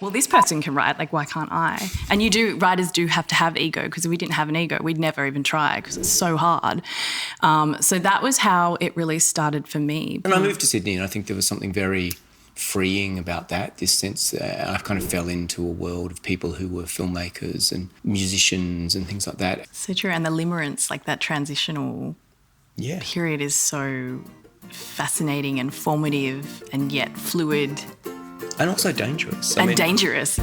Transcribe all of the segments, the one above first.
well, this person can write, like, why can't I? And writers do have to have ego, because if we didn't have an ego, we'd never even try because it's so hard. So that was how it really started for me. And I moved to Sydney, and I think there was something very freeing about that, this sense that I kind of fell into a world of people who were filmmakers and musicians and things like that. So true. And the limerence, like that transitional period, is so fascinating and formative and yet fluid. And also dangerous. Dangerous.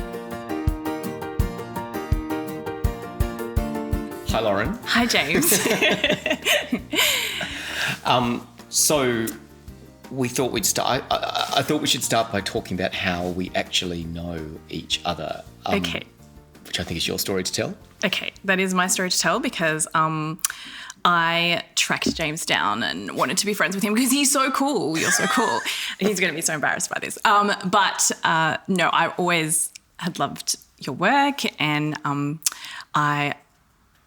Hi, Lauren. Hi, James. So we thought we'd start. I thought we should start by talking about how we actually know each other. Okay. Which I think is your story to tell. Okay, that is my story to tell because I tracked James down and wanted to be friends with him because he's so cool. You're so cool. He's going to be so embarrassed by this. But I always had loved your work, and I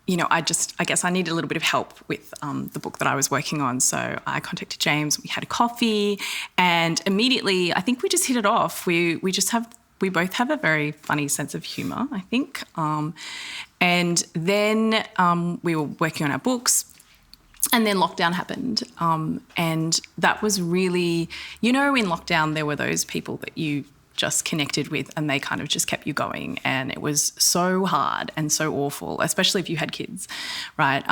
guess I needed a little bit of help with the book that I was working on. So I contacted James, we had a coffee, and immediately I think we just hit it off. We both have a very funny sense of humour, I think. And then we were working on our books, and then lockdown happened. And that was really, in lockdown there were those people that you just connected with and they kind of just kept you going, and it was so hard and so awful, especially if you had kids, right?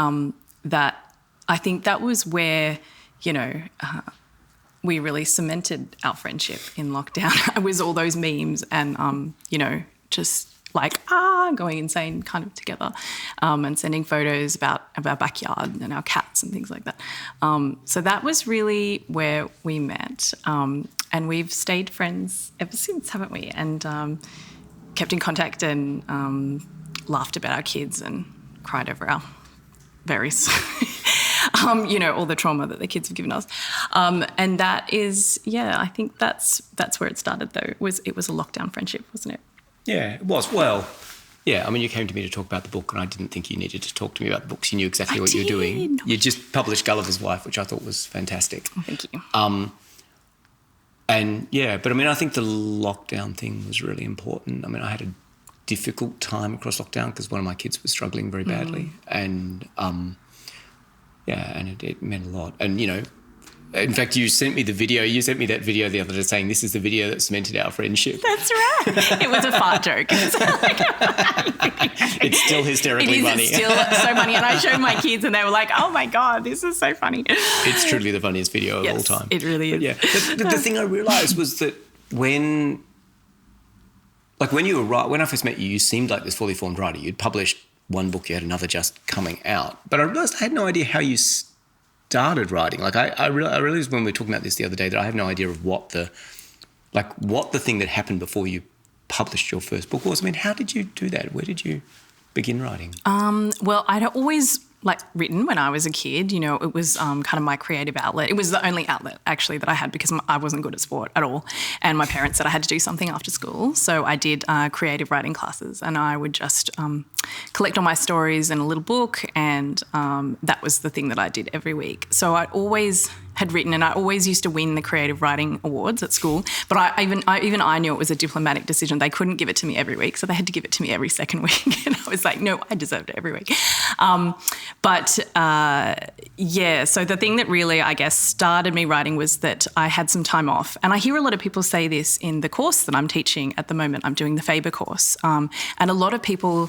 That I think that was where, we really cemented our friendship in lockdown. It was all those memes and, just like, going insane kind of together, and sending photos about our backyard and our cats and things like that. So that was really where we met. And we've stayed friends ever since, haven't we? And kept in contact and laughed about our kids and cried over our various, all the trauma that the kids have given us. And that is, I think that's where it started though. It was a lockdown friendship, wasn't it? Yeah, it was. Well, yeah, I mean, you came to me to talk about the book and I didn't think you needed to talk to me about the books. You knew exactly what you were doing. You just published Gulliver's Wife, which I thought was fantastic. Oh, thank you. But I mean, I think the lockdown thing was really important. I mean, I had a difficult time across lockdown because one of my kids was struggling very badly. And, and it meant a lot. And, in fact, you sent me that video the other day saying this is the video that cemented our friendship. That's right. It was a fart joke. It's still hysterically funny. It's still so funny. And I showed my kids and they were like, oh, my God, this is so funny. It's truly the funniest video of all time. It really is. But the thing I realised was that when I first met you, you seemed like this fully formed writer. You'd published one book, you had another just coming out. But I realised I had no idea how you started writing. Like I realised when we were talking about this the other day that I have no idea of what the thing that happened before you published your first book was. I mean, how did you do that? Where did you begin writing? Well, I'd always written when I was a kid. It was kind of my creative outlet. It was the only outlet actually that I had because I wasn't good at sport at all, and my parents said I had to do something after school. So I did creative writing classes, and I would just collect all my stories in a little book, and that was the thing that I did every week. So I always had written, and I always used to win the creative writing awards at school. But I knew it was a diplomatic decision. They couldn't give it to me every week, so they had to give it to me every second week. And I was like, no, I deserved it every week. So the thing that really, I guess, started me writing was that I had some time off. And I hear a lot of people say this in the course that I'm teaching at the moment. I'm doing the Faber course. And a lot of people,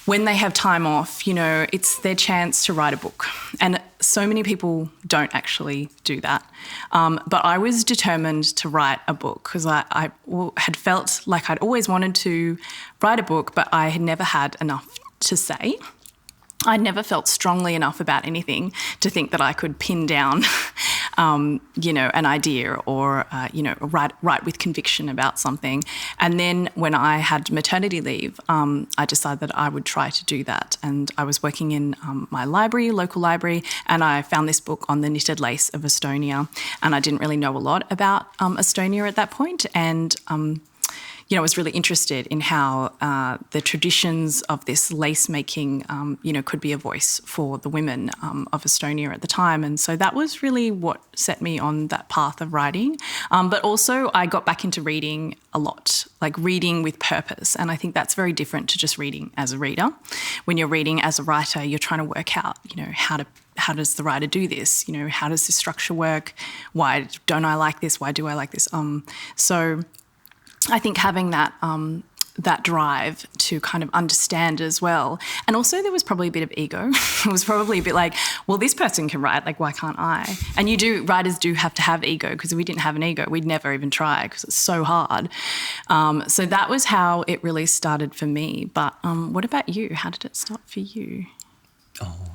when they have time off, it's their chance to write a book. And so many people don't actually do that. But I was determined to write a book because I had felt like I'd always wanted to write a book, but I had never had enough to say. I'd never felt strongly enough about anything to think that I could pin down, an idea or, write with conviction about something. And then when I had maternity leave, I decided that I would try to do that. And I was working in my local library, and I found this book on the knitted lace of Estonia. And I didn't really know a lot about Estonia at that point. And I was really interested in how the traditions of this lace making, could be a voice for the women of Estonia at the time. And so that was really what set me on that path of writing. But also I got back into reading a lot, like reading with purpose. And I think that's very different to just reading as a reader. When you're reading as a writer, you're trying to work out, how does the writer do this? How does this structure work? Why don't I like this? Why do I like this? So I think having that drive to kind of understand as well. And also there was probably a bit of ego. It was probably a bit like, well, this person can write, like, why can't I? And writers do have to have ego, because if we didn't have an ego, we'd never even try, because it's so hard. So that was how it really started for me. But what about you? How did it start for you?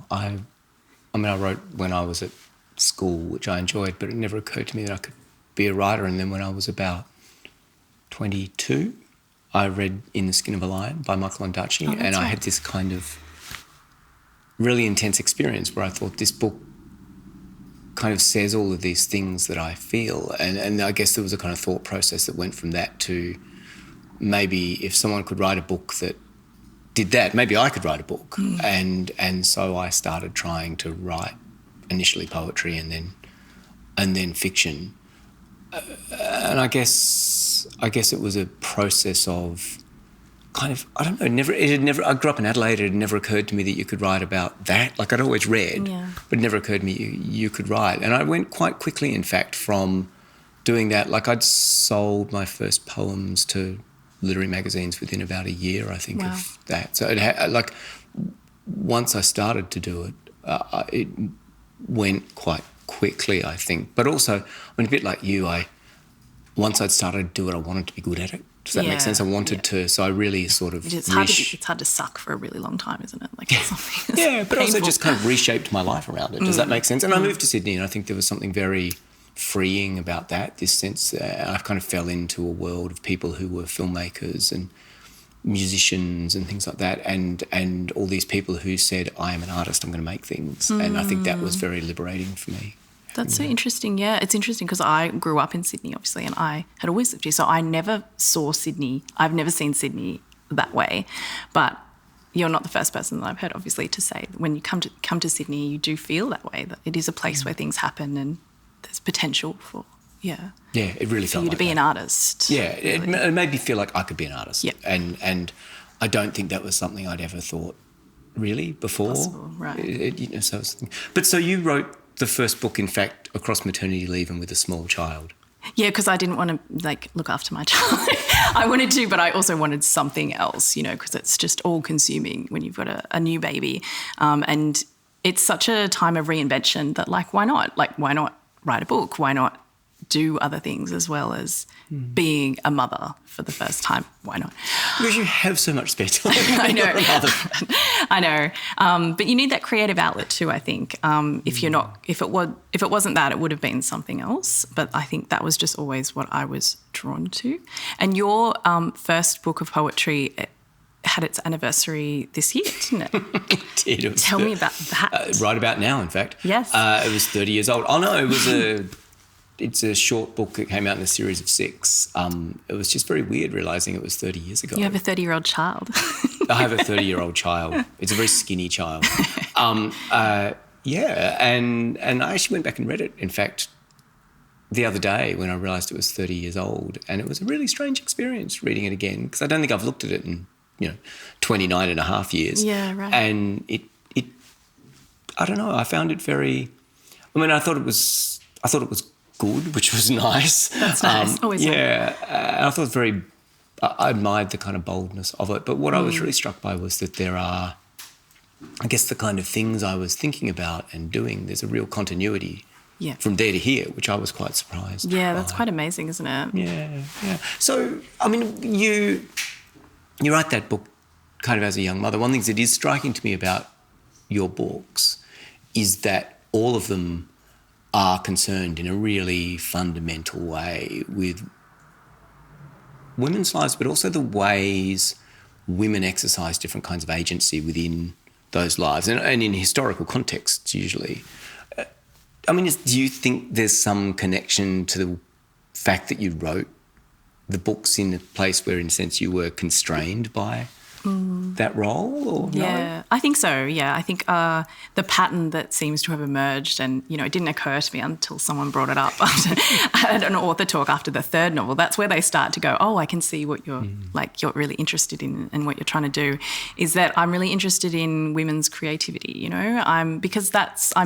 I wrote when I was at school, which I enjoyed, but it never occurred to me that I could be a writer. And then when I was about 22, I read In the Skin of a Lion by Michael Ondaatje, and I had this kind of really intense experience where I thought, this book kind of says all of these things that I feel. And I guess there was a kind of thought process that went from that to, maybe if someone could write a book that did that, maybe I could write a book. And so I started trying to write initially poetry and then fiction. And I guess it was a process of kind of, I don't know, I grew up in Adelaide. It had never occurred to me that you could write about that. Like, I'd always read, but it never occurred to me you could write. And I went quite quickly, in fact, from doing that. Like, I'd sold my first poems to literary magazines within about a year, I think, of that. So once I started to do it went quite quickly, I think. But also, a bit like you, once I'd started to do it, I wanted to be good at it. Does that make sense? I wanted to, so I really sort of... It's hard to suck for a really long time, isn't it? Like, it's something that's but painful. also just kind of reshaped my life around it. Does that make sense? And I moved to Sydney, and I think there was something very freeing about that, this sense. I kind of fell into a world of people who were filmmakers and musicians and things like that, and all these people who said, I am an artist, I'm going to make things. And I think that was very liberating for me. That's so interesting. Yeah, it's interesting because I grew up in Sydney, obviously, and I had always lived here. So I never saw Sydney. I've never seen Sydney that way. But you're not the first person that I've heard, obviously, to say that when you come to Sydney, you do feel that way, that it is a place where things happen and there's potential for, Yeah, it really felt for you like to be that. an artist. Yeah, really. it made me feel like I could be an artist. Yeah. And I don't think that was something I'd ever thought really before. Possible, right. So you wrote the first book, in fact, across maternity leave and with a small child. Yeah, because I didn't want to, look after my child. I wanted to, but I also wanted something else, because it's just all-consuming when you've got a new baby. And it's such a time of reinvention that, why not? Why not write a book? Why not do other things as well as being a mother for the first time? Why not? Because you have so much spare time. I know. I know. But you need that creative outlet too, I think. If it wasn't that, it would have been something else. But I think that was just always what I was drawn to. And your first book of poetry had its anniversary this year, didn't it? It did. Tell me about that. Right about now, in fact. Yes. It was 30 years old. Oh, no, it's a short book that came out in a series of 6. It was just very weird realising it was 30 years ago. You have a 30-year-old child. I have a 30-year-old child. It's a very skinny child. And I actually went back and read it, in fact, the other day when I realised it was 30 years old, and it was a really strange experience reading it again, because I don't think I've looked at it in 29 and a half years. Yeah, right. And it I don't know, I found it very, I thought it was good, which was nice. That's nice. Always nice. Yeah. I thought it was I admired the kind of boldness of it. But what I was really struck by was that there are, I guess, the kind of things I was thinking about and doing, there's a real continuity from there to here, which I was quite surprised. Yeah, that's quite amazing, isn't it? Yeah. So, you write that book kind of as a young mother. One thing that is striking to me about your books is that all of them are concerned in a really fundamental way with women's lives, but also the ways women exercise different kinds of agency within those lives and in historical contexts usually. Do you think there's some connection to the fact that you wrote the books in a place where, in a sense, you were constrained by that role, or no? Yeah, I think so. Yeah, I think the pattern that seems to have emerged, and it didn't occur to me until someone brought it up at an author talk after the third novel. That's where they start to go, oh, I can see what you're you're really interested in and what you're trying to do. Is that I'm really interested in women's creativity. I'm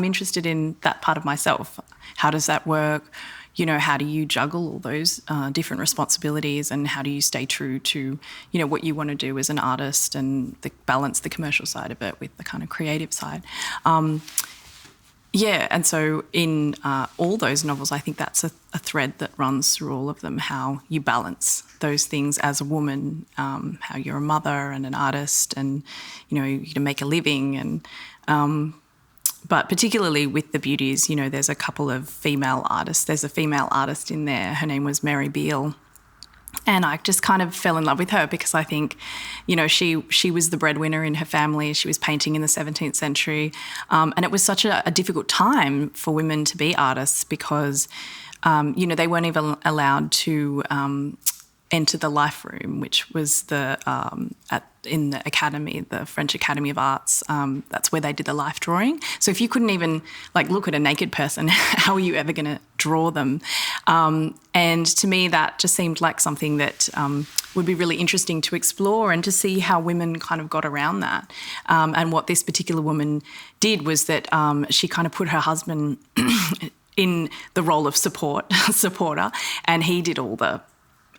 interested in that part of myself. How does that work? How do you juggle all those different responsibilities, and how do you stay true to, what you want to do as an artist, and balance the commercial side of it with the kind of creative side. And so in all those novels, I think that's a thread that runs through all of them, how you balance those things as a woman, how you're a mother and an artist, and, you can make a living, and but particularly with the beauties, there's a couple of female artists. There's a female artist in there. Her name was Mary Beale. And I just kind of fell in love with her because I think, she was the breadwinner in her family. She was painting in the 17th century. And it was such a difficult time for women to be artists because, they weren't even allowed to enter the Life Room, which was in the Academy, the French Academy of Arts. That's where they did the life drawing. So if you couldn't even look at a naked person, how are you ever going to draw them? And to me, that just seemed like something that would be really interesting to explore and to see how women kind of got around that. And what this particular woman did was that she kind of put her husband in the role of supporter, and he did all the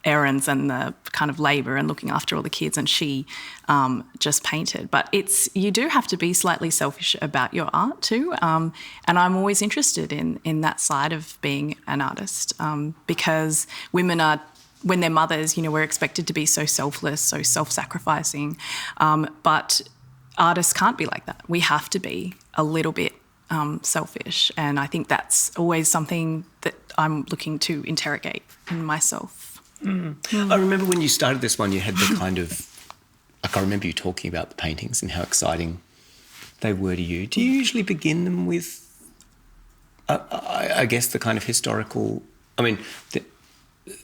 errands and the kind of labour and looking after all the kids, and she just painted. But you do have to be slightly selfish about your art too, and I'm always interested in that side of being an artist because women are, when they're mothers, we're expected to be so selfless, so self-sacrificing, but artists can't be like that. We have to be a little bit selfish, and I think that's always something that I'm looking to interrogate in myself. I remember when you started this one, you had the kind of, I remember you talking about the paintings and how exciting they were to you. Do you usually begin them with, I guess, the kind of historical,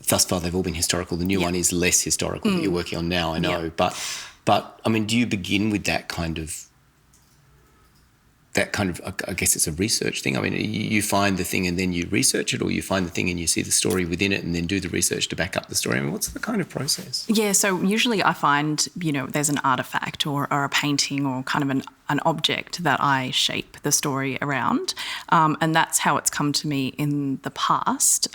thus far they've all been historical. The new one is less historical that you're working on now, I know. Yeah. But do you begin with that kind of, I guess it's a research thing. You find the thing and then you research it, or you find the thing and you see the story within it and then do the research to back up the story. What's the kind of process? Yeah, so usually I find, there's an artefact or a painting or kind of an object that I shape the story around, and that's how it's come to me in the past.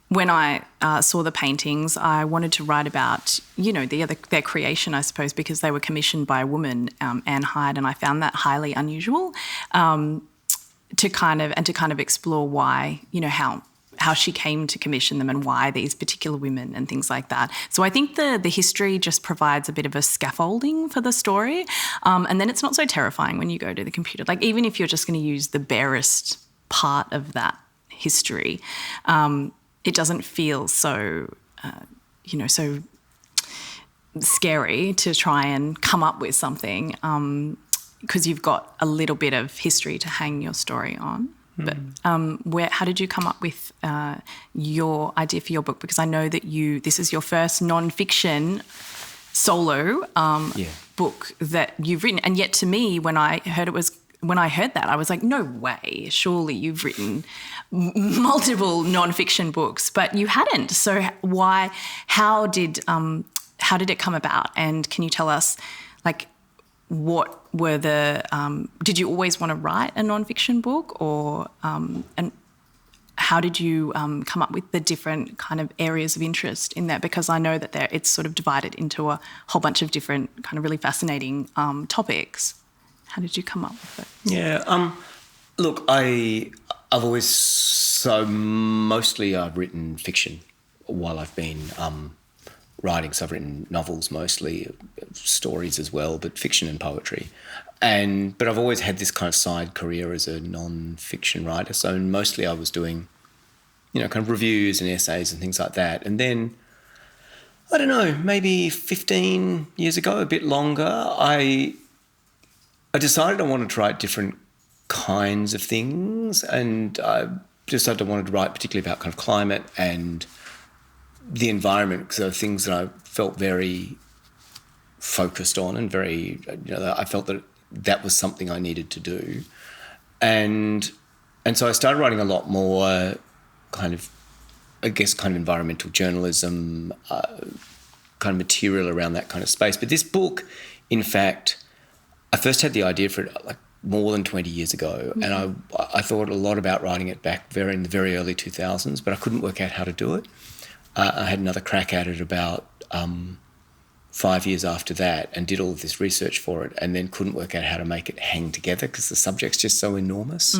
When I saw the paintings, I wanted to write about, their creation, I suppose, because they were commissioned by a woman, Anne Hyde, and I found that highly unusual. To kind of explore why, how she came to commission them and why these particular women and things like that. So I think the history just provides a bit of a scaffolding for the story, and then it's not so terrifying when you go to the computer. Even if you're just going to use the barest part of that history, it doesn't feel so, so scary to try and come up with something because you've got a little bit of history to hang your story on. But how did you come up with your idea for your book? Because I know that this is your first non-fiction solo book that you've written, and yet to me, when I heard that, I was like, no way, surely you've written multiple non-fiction books, but you hadn't. So how did it come about? And can you tell us, what were did you always want to write a non-fiction book, or, and how did you come up with the different kind of areas of interest in that? Because I know that it's sort of divided into a whole bunch of different kind of really fascinating topics. How did you come up with it? Yeah, look, I've always, mostly I've written fiction while I've been writing. So I've written novels mostly, stories as well, but fiction and poetry. But I've always had this kind of side career as a non-fiction writer. So mostly I was doing, kind of reviews and essays and things like that. And then, I don't know, maybe 15 years ago, a bit longer, I decided I wanted to write different kinds of things, and I decided I wanted to write particularly about kind of climate and the environment, because there were things that I felt very focused on and very, I felt that was something I needed to do. And so I started writing a lot more kind of environmental journalism, kind of material around that kind of space. But this book, in fact, I first had the idea for it like more than 20 years ago, and I thought a lot about writing it back in the very early 2000s, but I couldn't work out how to do it. I had another crack at it about 5 years after that and did all of this research for it, and then couldn't work out how to make it hang together because the subject's just so enormous.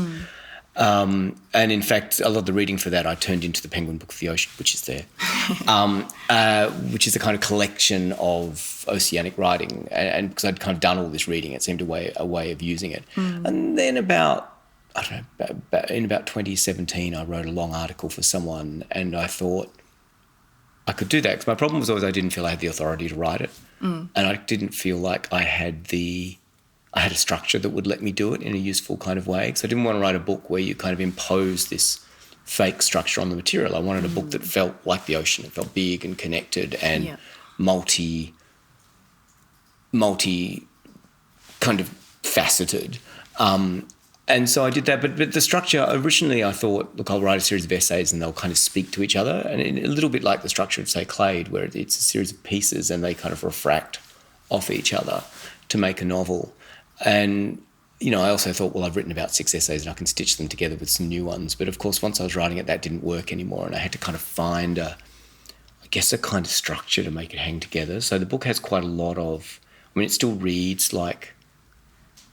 And in fact, a lot of the reading for that I turned into the Penguin Book of the Ocean, which is there, which is a kind of collection of oceanic writing. And because I'd kind of done all this reading, it seemed a way of using it. And then in about 2017, I wrote a long article for someone, and I thought I could do that, because my problem was always I didn't feel I had the authority to write it, and I didn't feel like I had a structure that would let me do it in a useful kind of way. So I didn't want to write a book where you kind of impose this fake structure on the material. I wanted a book that felt like the ocean. It felt big and connected and multi kind of faceted. And so I did that. But the structure, originally I thought, look, I'll write a series of essays and they'll kind of speak to each other. And a little bit like the structure of, say, Clade, where it's a series of pieces and they kind of refract off each other to make a novel. And, I also thought, well, I've written about 6 essays and I can stitch them together with some new ones. But, of course, once I was writing it, that didn't work anymore, and I had to kind of find a kind of structure to make it hang together. So the book has quite a lot of... it still reads like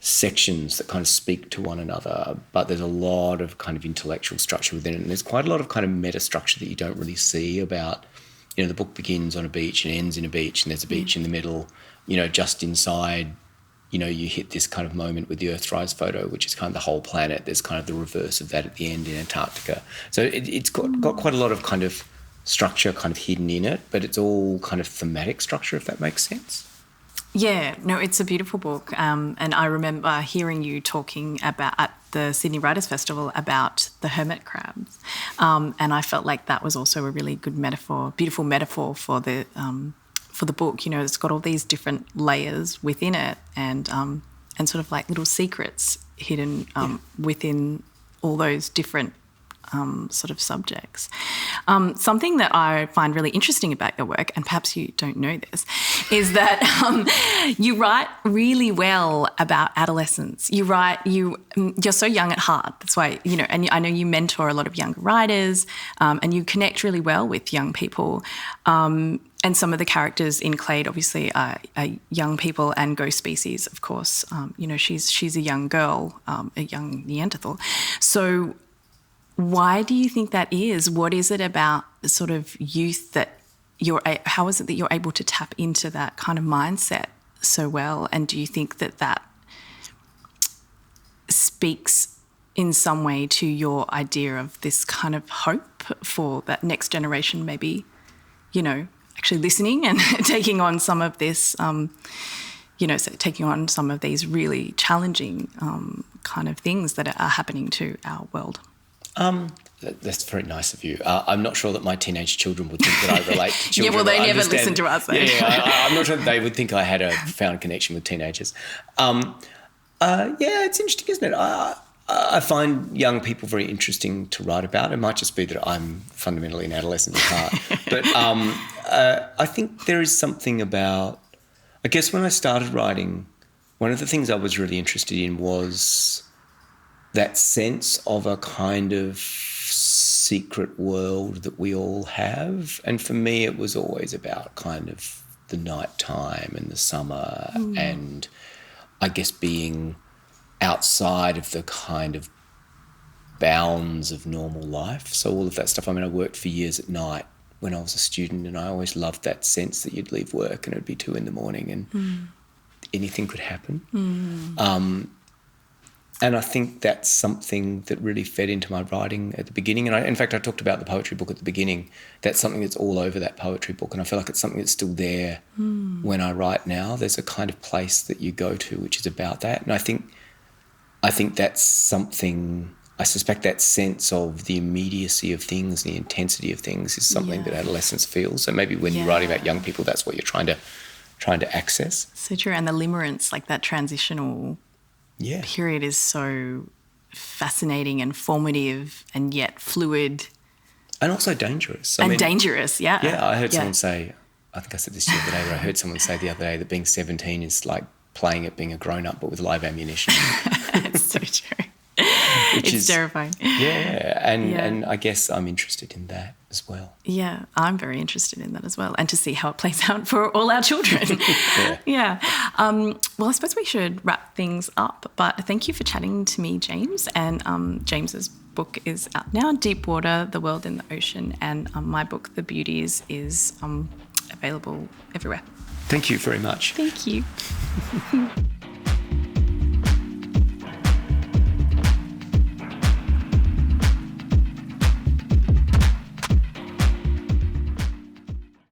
sections that kind of speak to one another, but there's a lot of kind of intellectual structure within it. And there's quite a lot of kind of meta structure that you don't really see about, the book begins on a beach and ends in a beach, and there's a beach in the middle, just inside... you hit this kind of moment with the Earthrise photo, which is kind of the whole planet. There's kind of the reverse of that at the end in Antarctica. So it's got quite a lot of kind of structure kind of hidden in it, but it's all kind of thematic structure, if that makes sense. Yeah, no, it's a beautiful book. And I remember hearing you talking about at the Sydney Writers' Festival about the hermit crabs. And I felt like that was also a really good metaphor, beautiful metaphor for the book. It's got all these different layers within it, and sort of like little secrets hidden within all those different sort of subjects. Something that I find really interesting about your work, and perhaps you don't know this, is that you write really well about adolescence. You're so young at heart. That's why, and I know you mentor a lot of younger writers, and you connect really well with young people. And some of the characters in Clade obviously are young people, and Ghost Species, of course. She's a young girl, a young Neanderthal. So why do you think that is? What is it about sort of youth that how is it that you're able to tap into that kind of mindset so well? And do you think that speaks in some way to your idea of this kind of hope for that next generation, maybe, actually listening and taking on some of this, taking on some of these really challenging kind of things that are happening to our world? That's very nice of you. I'm not sure that my teenage children would think that I relate to children. Yeah, well, they never listen to us. I'm not sure that they would think I had a profound connection with teenagers. It's interesting, isn't it? I find young people very interesting to write about. It might just be that I'm fundamentally an adolescent at heart. But I think there is something about... I guess when I started writing, one of the things I was really interested in was that sense of a kind of secret world that we all have. And for me, it was always about kind of the night time and the summer and I guess being outside of the kind of bounds of normal life. So all of that stuff. I worked for years at night when I was a student, and I always loved that sense that you'd leave work and it'd be 2 a.m. and anything could happen. And I think that's something that really fed into my writing at the beginning. And in fact, I talked about the poetry book at the beginning. That's something that's all over that poetry book. And I feel like it's something that's still there when I write now. There's a kind of place that you go to which is about that. And I think that's something I suspect that sense of the immediacy of things, the intensity of things is something that adolescents feel. So maybe when you're writing about young people, that's what you're trying to access. So true. And the limerence, like that transitional period, is so fascinating and formative and yet fluid. And also dangerous. Dangerous, yeah. Yeah, I heard someone say, I think I said this the other day, but I heard someone say the other day that being 17 is like playing at being a grown-up but with live ammunition. It's so true. It's terrifying. Yeah, and I guess I'm interested in that as well. Yeah, I'm very interested in that as well, and to see how it plays out for all our children. Yeah. Well, I suppose we should wrap things up, but thank you for chatting to me, James. And James's book is out now, Deep Water, The World in the Ocean, and my book, The Beauties, is available everywhere. Thank you very much. Thank you.